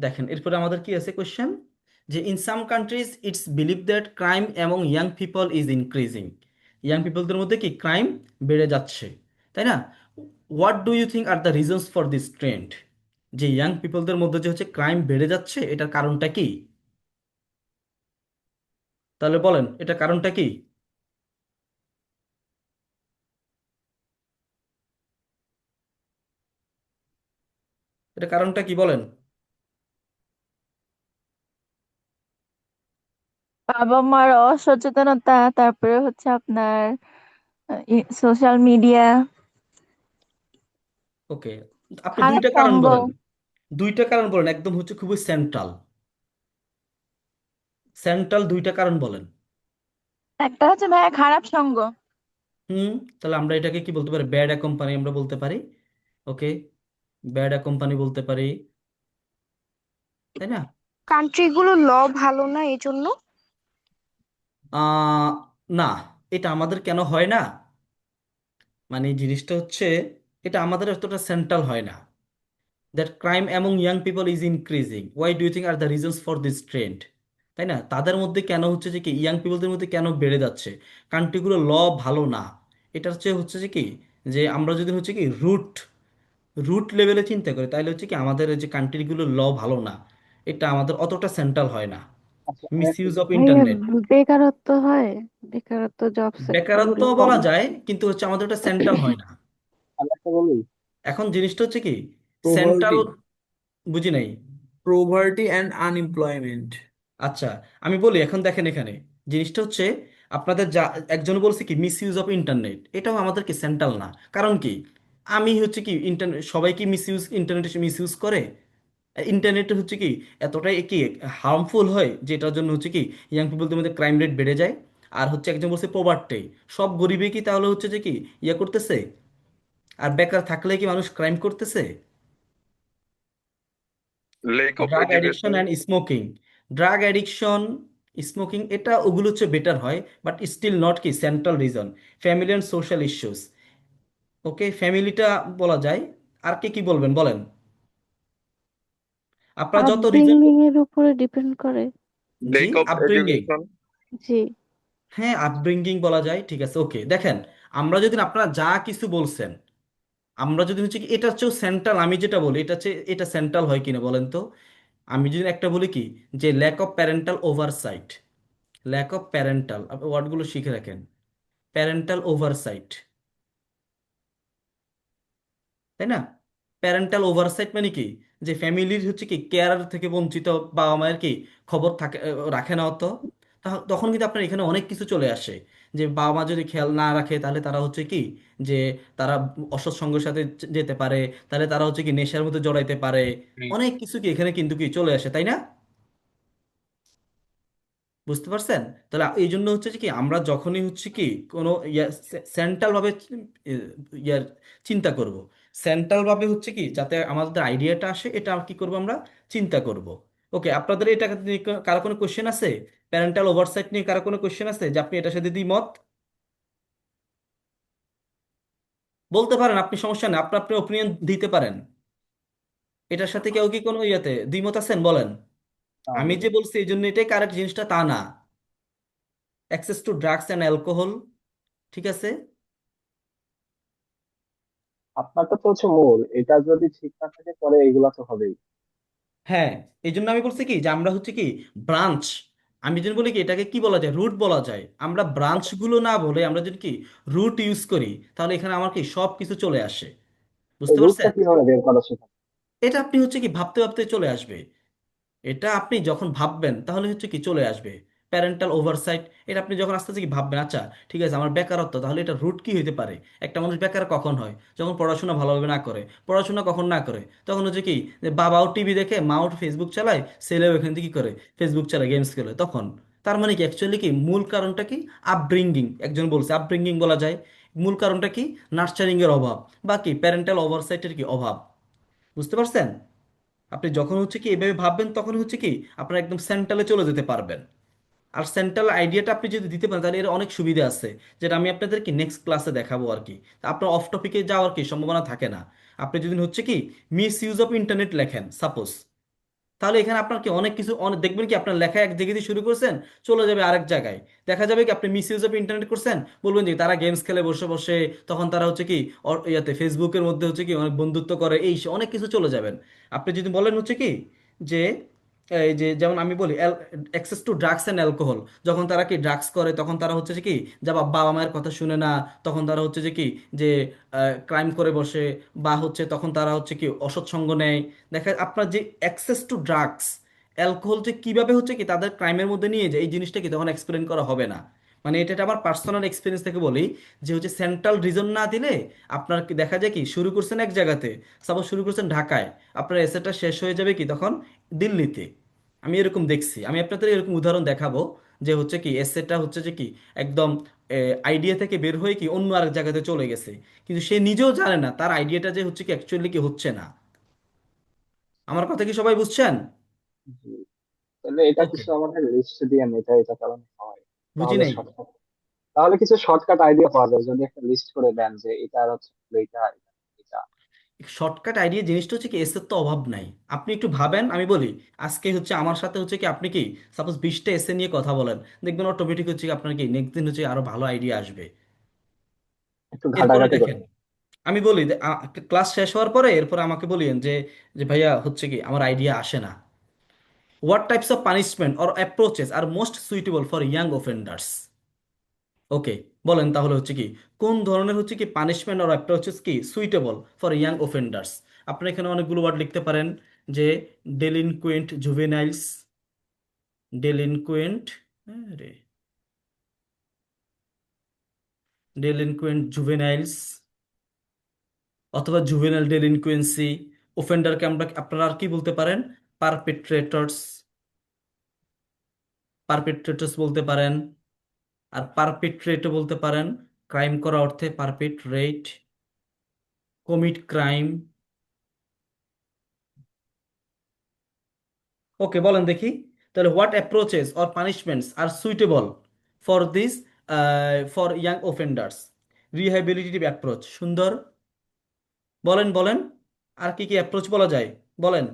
দেখেন এরপরে আমাদের কি আছে কোশ্চেন, যে in some countries it's believe that crime among young people is increasing. Young পিপলদের মধ্যে কি ক্রাইম বেড়ে যাচ্ছে, তাই না? What do you think are the reasons for this trend? যে ইয়াং পিপলদের মধ্যে যে হচ্ছে ক্রাইম বেড়ে যাচ্ছে, এটার কারণটা কি? তাহলে বলেন এটা কারণটা কি? এটা কারণটা কি বলেন? বাবা মার অসচেতনতা, তারপরে হচ্ছে আপনার সোশ্যাল মিডিয়া, ওকে, আপনি খারাপ দুইটা কারণ সঙ্গ। বলেন। দুইটা কারণ বলেন, একদম হচ্ছে খুবই সেন্ট্রাল। সেন্ট্রাল দুইটা কারণ বলেন। একটা হচ্ছে ভাইয়া খারাপ সঙ্গ। হুম, তাহলে আমরা এটাকে কি বলতে পারি? ব্যাড কোম্পানি আমরা বলতে পারি। ওকে, ব্যাড কোম্পানি বলতে পারি, তাই না? কান্ট্রিগুলো ল ভালো না এই জন্য। আহ না, এটা আমাদের কেন হয় না, মানে এই জিনিসটা হচ্ছে, এটা আমাদের এতটা সেন্ট্রাল হয় না। That crime among young people is increasing, why do you think are the reasons for this trend, তাই না? তাদের মধ্যে কেন হচ্ছে যে কি ইয়াং পিপলদের মধ্যে কেন বেড়ে যাচ্ছে? কান্ট্রিগুলো ল ভালো না। এটা হচ্ছে হচ্ছে যে কি, যে আমরা যদি হচ্ছে কি রুট রুট লেভেলে চিন্তা করি, তাহলে হচ্ছে কি আমাদের এই যে কান্ট্রিগুলোর ল ভালো না, এটা আমাদের অতটা সেন্ট্রাল হয় না। আচ্ছা, মিস ইউজ অফ ভাইয়া ইন্টারনেট, বেকারত্ব হয়, বেকারত্ব জব সেক্টর বেকারত্ব গুলো কম। বলা যায়, কিন্তু হচ্ছে আমাদের ওটা সেন্ট্রাল হয় না। আমি একটা বলি। এখন জিনিসটা হচ্ছে কি সেন্ট্রাল, Poverty, বুঝি নাই। poverty and unemployment. আচ্ছা, আমি বলি এখন দেখেন এখানে জিনিসটা হচ্ছে, আপনাদের যা একজন বলছে কি মিস ইউজ অফ ইন্টারনেট, এটাও আমাদের কি সেন্ট্রাল না। কারণ কি, আমি হচ্ছে কি ইন্টারনেট, সবাই কি miss use internet miss use করে? ইন্টারনেট হচ্ছে কি এতটাই কি হার্মফুল হয় যে এটার জন্য হচ্ছে কি ইয়াং পিপলদের মধ্যে ক্রাইম রেট বেড়ে যায়। আর হচ্ছে একজন বলছে প্রোভার্টি, সব গরিবে কি তাহলে হচ্ছে যে কি ইয়ে করতেছে? আর বেকার থাকলে কি মানুষ ক্রাইম করতেছে? lack of drug addiction education. And smoking, drug addiction, smoking, এটা ওগুলো হচ্ছে বেটার হয়, বাট স্টিল নট কি central reason. Family and social issues, okay, ফ্যামিলিটা বলা যায়। আর কে কি বলবেন বলেন? আপনারা যত রিজন, আপব্রিঙ্গিং এর উপরে ডিপেন্ড করে। জি, Lack of আপব্রিঙ্গিং, education. জি। হ্যাঁ আপব্রিঙ্গিং বলা যায়, ঠিক আছে ওকে। দেখেন আমরা যদি, আপনারা যা কিছু বলছেন, আমরা যদি হচ্ছে কি এটার চেয়েও সেন্ট্রাল, আমি যেটা বলি এটা হচ্ছে, এটা সেন্ট্রাল হয় কিনা বলেন তো? আমি যদি একটা বলি কি, যে lack of parental oversight, lack of parental, আপনি ওয়ার্ডগুলো শিখে রাখেন। প্যারেন্টাল ওভারসাইট, তাই না? প্যারেন্টাল ওভারসাইট মানে কি, যে ফ্যামিলির হচ্ছে কি কেয়ার থেকে বঞ্চিত বাবা মায়ের কি খবর থাকে, রাখে না অত। তখন কিন্তু আপনার এখানে অনেক কিছু চলে আসে, যে বাবা মা যদি খেয়াল না রাখে তাহলে তারা হচ্ছে কি, যে তারা অসৎ সঙ্গের সাথে যেতে পারে, তাহলে তারা হচ্ছে কি নেশার মধ্যে জড়াইতে পারে। অনেক কিছু কি এখানে কিন্তু কি চলে আসে, তাই না? বুঝতে পারছেন? তাহলে এই জন্য হচ্ছে যে কি আমরা যখনই হচ্ছে কি কোনো সেন্ট্রাল ভাবে ইয়ার চিন্তা করব, সেন্ট্রাল ভাবে হচ্ছে কি যাতে আমাদের আইডিয়াটা আসে, এটা কি করব আমরা, চিন্তা করব। ওকে, আপনাদের এটা নিয়ে কারো কোনো কোশ্চেন আছে? প্যারেন্টাল ওভারসাইট নিয়ে কারো কোনো কোশ্চেন আছে যে আপনি এটার সাথে দ্বিমত? বলতে পারেন, আপনি সমস্যা নেই, আপনি আপনি ওপিনিয়ন দিতে পারেন। এটার সাথে কেউ কি কোনো ইয়েতে দ্বিমত আছেন বলেন? আমি যে বলছি এই জন্য এটাই কারেক্ট জিনিসটা তা না। Access to drugs and alcohol, ঠিক আছে। আপনারটা তো হচ্ছে মূল, এটা যদি ঠিক না থাকে পরে এগুলা তো হবেই। হ্যাঁ, এই জন্য আমি বলছি কি যে আমরা হচ্ছে কি ব্রাঞ্চ, আমি যদি বলি কি এটাকে কি বলা যায়, রুট বলা যায়। আমরা ব্রাঞ্চগুলো না বলে আমরা যদি কি রুট ইউজ করি, তাহলে এখানে আমার কি সব কিছু চলে আসে। বুঝতে রুটটা পারছেন? কিভাবে বের করা শেখা? এটা আপনি হচ্ছে কি ভাবতে ভাবতে চলে আসবে। এটা আপনি যখন ভাববেন তাহলে হচ্ছে কি চলে আসবে। প্যারেন্টাল ওভারসাইট, এটা আপনি যখন আস্তে আস্তে কি ভাববেন, আচ্ছা ঠিক আছে আমার বেকারত্ব, তাহলে এটা রুট কি হতে পারে? একটা মানুষ বেকার কখন হয়? যখন পড়াশোনা ভালোভাবে না করে। পড়াশোনা কখন না করে? তখন হচ্ছে কি, যে বাবাও টিভি দেখে, মাও ফেসবুক চালায়, ছেলেও এখান থেকে কি করে, ফেসবুক চালায়, গেমস খেলে, তখন। তার মানে কি অ্যাকচুয়ালি কি মূল কারণটা কি? আপব্রিঙ্গিং, একজন বলছে আপব্রিঙ্গিং বলা যায়। মূল কারণটা কি? নার্চারিং এর অভাব, বা কি প্যারেন্টাল ওভারসাইটের কি অভাব। বুঝতে পারছেন? আপনি যখন হচ্ছে কি এভাবে ভাববেন, তখন হচ্ছে কি আপনারা একদম সেন্ট্রালে চলে যেতে পারবেন। আর সেন্ট্রাল আইডিয়াটা আপনি যদি দিতে পারেন, তাহলে এর অনেক সুবিধা আছে, যেটা আমি আপনাদেরকে নেক্সট ক্লাসে দেখাবো আর কি। তা আপনার অফ টপিকে যাওয়ার কি সম্ভাবনা থাকে না। আপনি যদি হচ্ছে কি মিস ইউজ অফ ইন্টারনেট লেখেন সাপোজ, তাহলে এখানে আপনার কি অনেক কিছু অনেক দেখবেন কি আপনার লেখা এক জায়গা দিয়ে শুরু করছেন, চলে যাবে আরেক জায়গায়। দেখা যাবে কি আপনি মিস ইউজ অফ ইন্টারনেট করছেন, বলবেন যে তারা গেমস খেলে বসে বসে, তখন তারা হচ্ছে কি ইয়াতে ফেসবুকের মধ্যে হচ্ছে কি অনেক বন্ধুত্ব করে, এই সে অনেক কিছু চলে যাবেন। আপনি যদি বলেন হচ্ছে কি যে এই যে যেমন আমি বলি access to drugs and alcohol, যখন তারা কি ড্রাগস করে তখন তারা হচ্ছে যে কি যা বাবা মায়ের কথা শুনে না, তখন তারা হচ্ছে যে কি যে ক্রাইম করে বসে, বা হচ্ছে তখন তারা হচ্ছে কি অসৎ সঙ্গ নেয়। দেখা আপনার যে অ্যাক্সেস টু ড্রাগস অ্যালকোহল যে কিভাবে হচ্ছে কি তাদের ক্রাইমের মধ্যে নিয়ে যায়, এই জিনিসটা কি তখন এক্সপ্লেন করা হবে না। মানে এটা আমার পার্সোনাল এক্সপিরিয়েন্স থেকে বলি, যে হচ্ছে সেন্ট্রাল রিজন না দিলে আপনার কি দেখা যায় কি শুরু করছেন এক জায়গাতে, সাপোজ শুরু করছেন ঢাকায়, আপনার এসেটা শেষ হয়ে যাবে কি তখন দিল্লিতে। আমি এরকম দেখছি, আমি আপনাদের এরকম উদাহরণ দেখাবো, যে হচ্ছে কি এসেটা হচ্ছে যে কি একদম আইডিয়া থেকে বের হয়ে কি অন্য আরেক জায়গাতে চলে গেছে, কিন্তু সে নিজেও জানে না তার আইডিয়াটা যে হচ্ছে কি অ্যাকচুয়ালি কি হচ্ছে না। আমার কথা কি সবাই বুঝছেন? জি। তাহলে এটা ওকে, কিছু আমাদের লিস্ট দিয়ে এটা এটা কারণে হয়, বুঝি তাহলে নাই। শর্টকাট, তাহলে কিছু শর্টকাট আইডিয়া পাওয়া যায় যদি একটা লিস্ট করে দেন যে এটা হচ্ছে এটা এটা এটা। শর্টকাট আইডিয়া জিনিসটা হচ্ছে কি এসের তো অভাব নাই। আপনি একটু ভাবেন, আমি বলি আজকে হচ্ছে আমার সাথে হচ্ছে কি আপনি কি সাপোজ 20টা এসে নিয়ে কথা বলেন, দেখবেন অটোমেটিক হচ্ছে কি আপনার কি নেক্সট দিন হচ্ছে আরো ভালো আইডিয়া আসবে। একটু এরপরে ঘাটাঘাটি করে। দেখেন, আমি বলি ক্লাস শেষ হওয়ার পরে এরপরে আমাকে বলিয়েন যে যে ভাইয়া হচ্ছে কি আমার আইডিয়া আসে না। What types of punishment or approaches are most suitable for young offenders? Okay, বলেন তাহলে হচ্ছে কি কোন ধরনের হচ্ছে কি পানিশমেন্ট অর অ্যাপ্রোচেস কি সুইটেবল ফর ইয়াং অফেন্ডার্স? আপনি এখানে অনেকগুলো ওয়ার্ড লিখতে পারেন, যে ডেলিনকুয়েন্ট জুভেনাইলস, ডেলিনকুয়েন্ট, রে ডেলিনকুয়েন্ট জুভেনাইলস, অথবা জুভেনাইল ডেলিনকুয়েন্সি। ওফেন্ডারকে আমরা আপনারা আর কি বলতে পারেন? পারপেট্রেটরস, পারপেট্রেটরস বলতে পারেন। আর পারপেট্রেটও বলতে পারেন, ক্রাইম করা অর্থে পারপেট্রেট, কমিট ক্রাইম। ওকে, বলেন দেখি তাহলে what approaches or punishments are suitable for this for young offenders? Rehabilitative approach, সুন্দর। বলেন বলেন, আর কি কি অ্যাপ্রোচ বলা যায়, বলেন।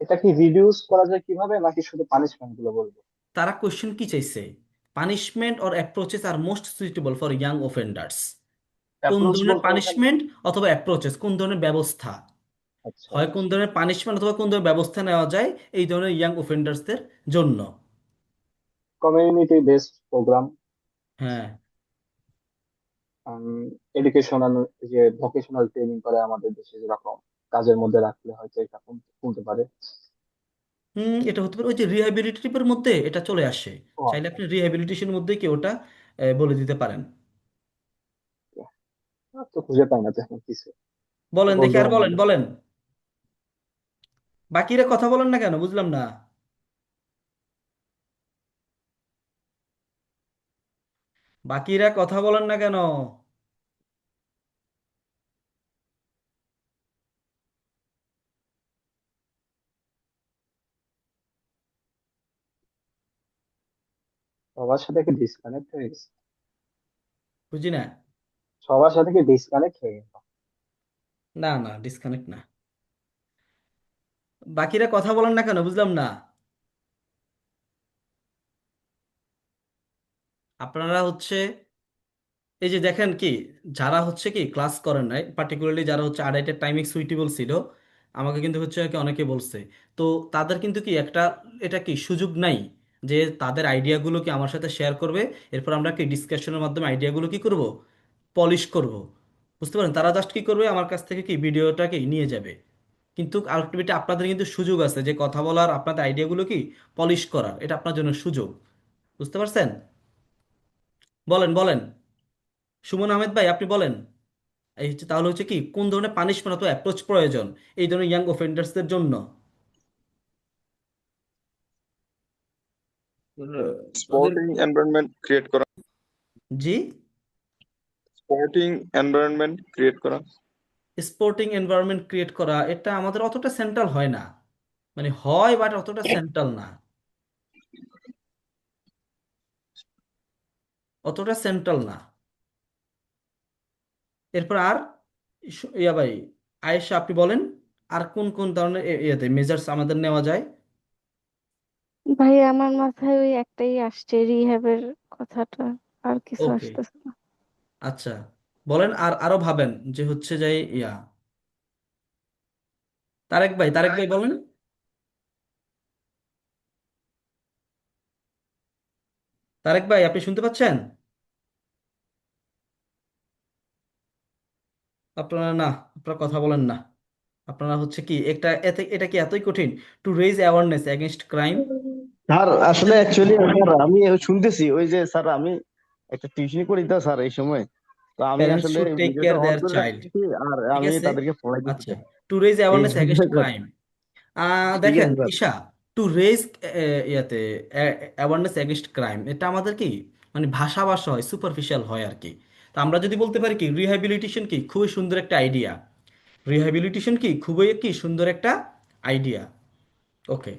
এটা কি রিডিউস করা যায় কিভাবে, নাকি শুধু পানিশমেন্ট গুলো বলবো? তারা কোশ্চেন কি চাইছে? Punishment or approaches are most suitable for young offenders. কোন অ্যাপ্রোচ ধরনের বলতে এখানে, পানিশমেন্ট অথবা অ্যাপ্রোচেস, কোন ধরনের ব্যবস্থা, আচ্ছা হয় কোন আচ্ছা, ধরনের পানিশমেন্ট অথবা কোন ধরনের ব্যবস্থা নেওয়া যায় এই ধরনের ইয়াং অফেন্ডার্সদের জন্য। কমিউনিটি বেসড প্রোগ্রাম, হ্যাঁ। এডুকেশনাল, যে ভোকেশনাল ট্রেনিং করে আমাদের দেশে যেরকম, কাজের মধ্যে রাখলে হয়তো এটা কমতে পারে। এটা হতে পারে ওই যে রিহ্যাবিলিটেটিভের মধ্যে এটা চলে আসে। ও চাইলে আচ্ছা আপনি রিহ্যাবিলিটেশনের মধ্যে কি ওটা বলে দিতে পারেন। আচ্ছা। আর তো খুঁজে পাই না তেমন কিছু। তো বলেন দেখি, বন্ধু আর বলেন আমাদের, বলেন। বাকিরা কথা বলেন না কেন, বুঝলাম না। বাকিরা কথা বলেন না কেন? সবার সাথে কি ডিসকানেক্ট হয়ে গেছে? বুঝি না। সবার সাথে কি ডিসকানেক্ট হয়ে গেছে? না না, ডিসকানেক্ট না। বাকিরা কথা বলেন না কেন, বুঝলাম না। আপনারা হচ্ছে এই যে দেখেন কি, যারা হচ্ছে কি ক্লাস করেন নাই, পার্টিকুলারলি যারা হচ্ছে আড়াইটার টাইমিং সুইটেবল ছিল, আমাকে কিন্তু হচ্ছে কি অনেকে বলছে, তো তাদের কিন্তু কি একটা এটা কি সুযোগ নাই যে তাদের আইডিয়াগুলো কি আমার সাথে শেয়ার করবে, এরপর আমরা কি ডিসকাশনের মাধ্যমে আইডিয়াগুলো কি করব, পলিশ করব। বুঝতে পারেন, তারা জাস্ট কি করবে আমার কাছ থেকে কি ভিডিওটাকে নিয়ে যাবে। কিন্তু আলটিমেটলি আপনাদের কিন্তু সুযোগ আছে যে কথা বলার, আপনাদের আইডিয়াগুলো কি পলিশ করার, এটা আপনার জন্য সুযোগ। বুঝতে পারছেন? বলেন বলেন, সুমন আহমেদ ভাই আপনি বলেন। এই হচ্ছে তাহলে হচ্ছে কি কোন ধরনের পানিশমেন্ট অথবা অ্যাপ্রোচ প্রয়োজন এই ধরনের ইয়াং অফেন্ডার্সদের জন্য? তাদের স্পোর্টিং এনভায়রনমেন্ট ক্রিয়েট করা। জি, স্পোর্টিং এনভায়রনমেন্ট ক্রিয়েট করা। স্পোর্টিং এনভায়রনমেন্ট ক্রিয়েট করা এটা আমাদের অতটা সেন্ট্রাল হয় না, মানে হয় বাট অতটা সেন্ট্রাল না, অতটা সেন্ট্রাল না। এরপর আর ইয়া ভাই, আয়েশা আপনি বলেন। আর কোন কোন ধরনের ইয়েতে মেজার্স আমাদের নেওয়া যায়? ভাই আমার মাথায় ওই একটাই আসছে, রিহ্যাবের কথাটা, আর কিছু ওকে, আসতেছে না। আচ্ছা, বলেন, আর আরো ভাবেন যে হচ্ছে যে ইয়া, তারেক ভাই বলেন। তারেক ভাই আপনি শুনতে পাচ্ছেন? আপনারা না, আপনারা কথা বলেন না। আপনারা হচ্ছে কি একটা এটা কি এতই কঠিন? To raise awareness against crime, sir আসলে অ্যাকচুয়ালি স্যার আমি শুনতেছি ওই যে স্যার আমি একটা টিউশনি করি তো স্যার এই সময়, তো আমি প্যারেন্টস আসলে শুড টেক ভিডিওটা কেয়ার অন দেয়ার করে চাইল্ড। রাখতেছি আর ঠিক আমি আছে, তাদেরকে পড়াইতেছি আচ্ছা, স্যার। টু রেজ এই অ্যাওয়ারনেস জন্য এগেনস্ট স্যার। ক্রাইম। ঠিক দেখেন আছে স্যার। ঈশা, টু রেজ ইয়াতে অ্যাওয়ারনেস এগেনস্ট ক্রাইম, এটা আমাদের কি মানে ভাষা ভাষা হয়, সুপারফিশিয়াল হয় আর কি। তো আমরা যদি বলতে পারি কি রিহ্যাবিলিটেশন কি খুবই সুন্দর একটা আইডিয়া, রিহ্যাবিলিটেশন কি খুবই কি সুন্দর একটা আইডিয়া। ওকে,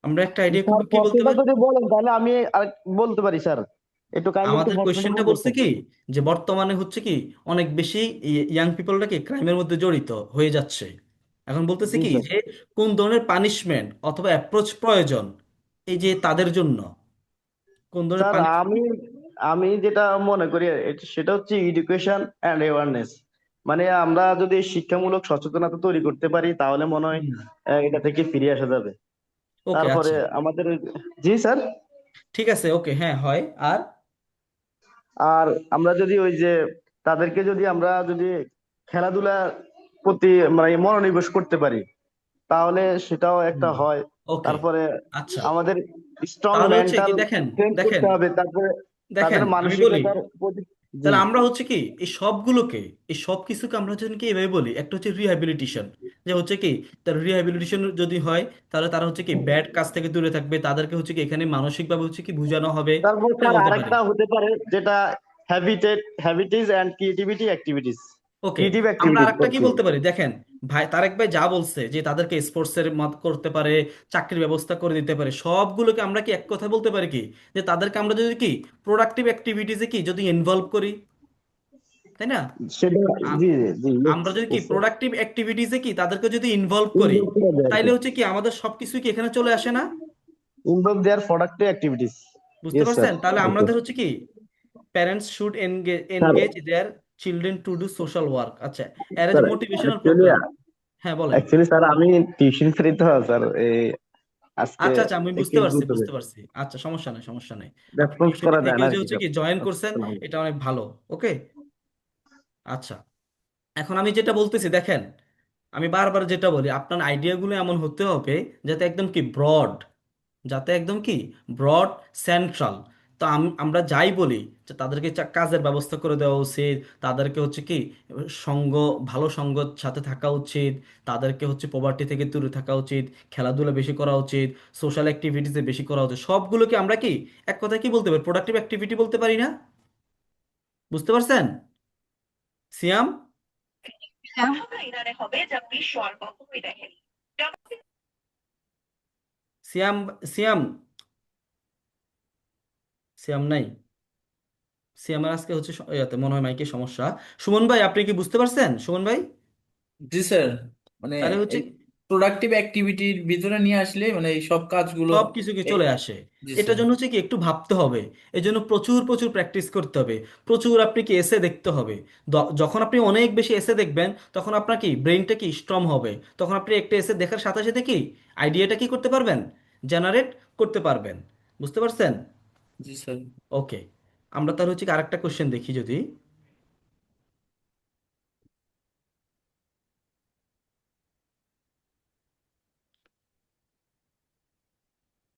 আমরা একটা আইডিয়া স্যার কি বলতে প্রশ্নটা পারি? যদি বলেন তাহলে আমি আর বলতে পারি স্যার, একটু কাইন্ডলি একটু আমাদের প্রশ্নটা কোয়েশ্চেনটা বলছে করতেন। কি যে বর্তমানে হচ্ছে কি অনেক বেশি ইয়াং পিপলরা কি ক্রাইমের মধ্যে জড়িত হয়ে যাচ্ছে। এখন বলতেছে জি কি স্যার। যে কোন ধরনের পানিশমেন্ট অথবা অ্যাপ্রোচ প্রয়োজন এই যে তাদের জন্য, কোন ধরনের স্যার আমি পানিশমেন্ট। আমি যেটা মনে করি সেটা হচ্ছে এডুকেশন অ্যান্ড অ্যাওয়ারনেস, মানে আমরা যদি শিক্ষামূলক সচেতনতা তৈরি করতে পারি তাহলে মনে হয় এটা থেকে ফিরে আসা যাবে। ওকে, তারপরে আচ্ছা, আমাদের জি স্যার। ঠিক আছে, ওকে, হ্যাঁ হয়। আর আর আমরা যদি ওই যে তাদেরকে যদি আমরা যদি খেলাধুলার প্রতি মানে মনোনিবেশ করতে পারি তাহলে সেটাও একটা হয়। ওকে, তারপরে আচ্ছা, আমাদের স্ট্রং তাহলে হচ্ছে কি মেন্টাল দেখেন, স্ট্রেংথ দেখেন করতে হবে, তারপরে তাদের দেখেন আমি বলি, মানসিকতার প্রতি। জি তাহলে আমরা হচ্ছে কি এই সবগুলোকে, এই সব কিছুকে আমরা যদি কি এভাবে বলি, একটা হচ্ছে রিহ্যাবিলিটেশন, যে হচ্ছে কি তার রিহ্যাবিলিটেশন যদি হয় তাহলে তারা হচ্ছে কি ব্যাড কাজ থেকে দূরে থাকবে, তাদেরকে হচ্ছে কি এখানে মানসিকভাবে হচ্ছে কি বোঝানো হবে, তারপর এটা স্যার বলতে পারি। আরেকটা হতে পারে যেটা habits and creativity activities, okay, creative আমরা অ্যাক্টিভিটিস আরেকটা কি করছি। বলতে পারি দেখেন, ভাই তারেক ভাই যা বলছে যে তাদেরকে স্পোর্টসের মত করতে পারে, চাকরির ব্যবস্থা করে দিতে পারে, সবগুলোকে আমরা কি এক কথা বলতে পারি কি যে তাদেরকে আমরা যদি কি প্রোডাক্টিভ অ্যাক্টিভিটিসে কি যদি ইনভলভ করি, তাই না? সেটা আ- জি জি আমরা যদি কি স্যার। প্রোডাক্টিভ অ্যাক্টিভিটিসে কি তাদেরকে যদি ইনভলভ করি, ইনভলভ করা যায় আর কি, তাইলে হচ্ছে কি আমাদের সবকিছু কি এখানে চলে আসে না? ইনভলভ দেয়ার প্রোডাক্টিভ অ্যাক্টিভিটিস। বুঝতে ইয়েস স্যার। পারছেন? তাহলে ওকে আমাদের হচ্ছে কি parents should engage sir. Engage their children to do social work. আচ্ছা, এর যে স্যার মোটিভেশনাল অ্যাকচুয়ালি প্রোগ্রাম। হ্যাঁ বলেন। অ্যাকচুয়ালি স্যার আমি টিউশন ফ্রি তো স্যার, এই আজকে আচ্ছা, আচ্ছা, আমি একটু বুঝতে পারছি, দ্রুত বুঝতে পারছি, আচ্ছা, সমস্যা নেই, সমস্যা নেই। আপনি রেসপন্স টিউশনি করা যায় থেকে না আর যে কি হচ্ছে স্যার। কি জয়েন করছেন, আচ্ছা, এটা অনেক ভালো। ওকে, আচ্ছা, এখন আমি যেটা বলতেছি দেখেন, আমি বারবার যেটা বলি আপনার আইডিয়াগুলো এমন হতে হবে যাতে একদম কি ব্রড, যাতে একদম কি ব্রড, সেন্ট্রাল। তো আমরা যাই বলি যে তাদেরকে কাজের ব্যবস্থা করে দেওয়া উচিত, তাদেরকে হচ্ছে কি সঙ্গ, ভালো সঙ্গত সাথে থাকা উচিত, তাদেরকে হচ্ছে পভার্টি থেকে দূরে থাকা উচিত, খেলাধুলা বেশি করা উচিত, সোশ্যাল অ্যাক্টিভিটিসে বেশি করা উচিত, সবগুলোকে আমরা কি এক কথায় কি বলতে পারি প্রোডাক্টিভ অ্যাক্টিভিটি বলতে পারি না? বুঝতে পারছেন সিয়াম? সিয়াম, সিয়াম, সিয়াম নাই। সিয়ামের আজকে হচ্ছে ইয়াতে মনে হয় মাইকের সমস্যা। সুমন ভাই আপনি কি বুঝতে পারছেন, সুমন ভাই? জি স্যার, মানে তাহলে হচ্ছে এই প্রোডাক্টিভ অ্যাক্টিভিটির ভিতরে নিয়ে আসলে মানে এই সব কাজগুলো সব কিছু কি এই- চলে আসে। জি এটার স্যার। জন্য হচ্ছে কি একটু ভাবতে হবে, এই জন্য প্রচুর প্রচুর প্র্যাকটিস করতে হবে, প্রচুর আপনি কি এসে দেখতে হবে। যখন আপনি অনেক বেশি এসে দেখবেন তখন আপনার কি ব্রেইনটা কি স্ট্রং হবে, তখন আপনি একটা এসে দেখার সাথে সাথে কি আইডিয়াটা কি করতে পারবেন, জেনারেট করতে পারবেন। বুঝতে পারছেন? জি স্যার। ওকে, আমরা তাহলে হচ্ছে কি আরেকটা কোশ্চেন দেখি যদি,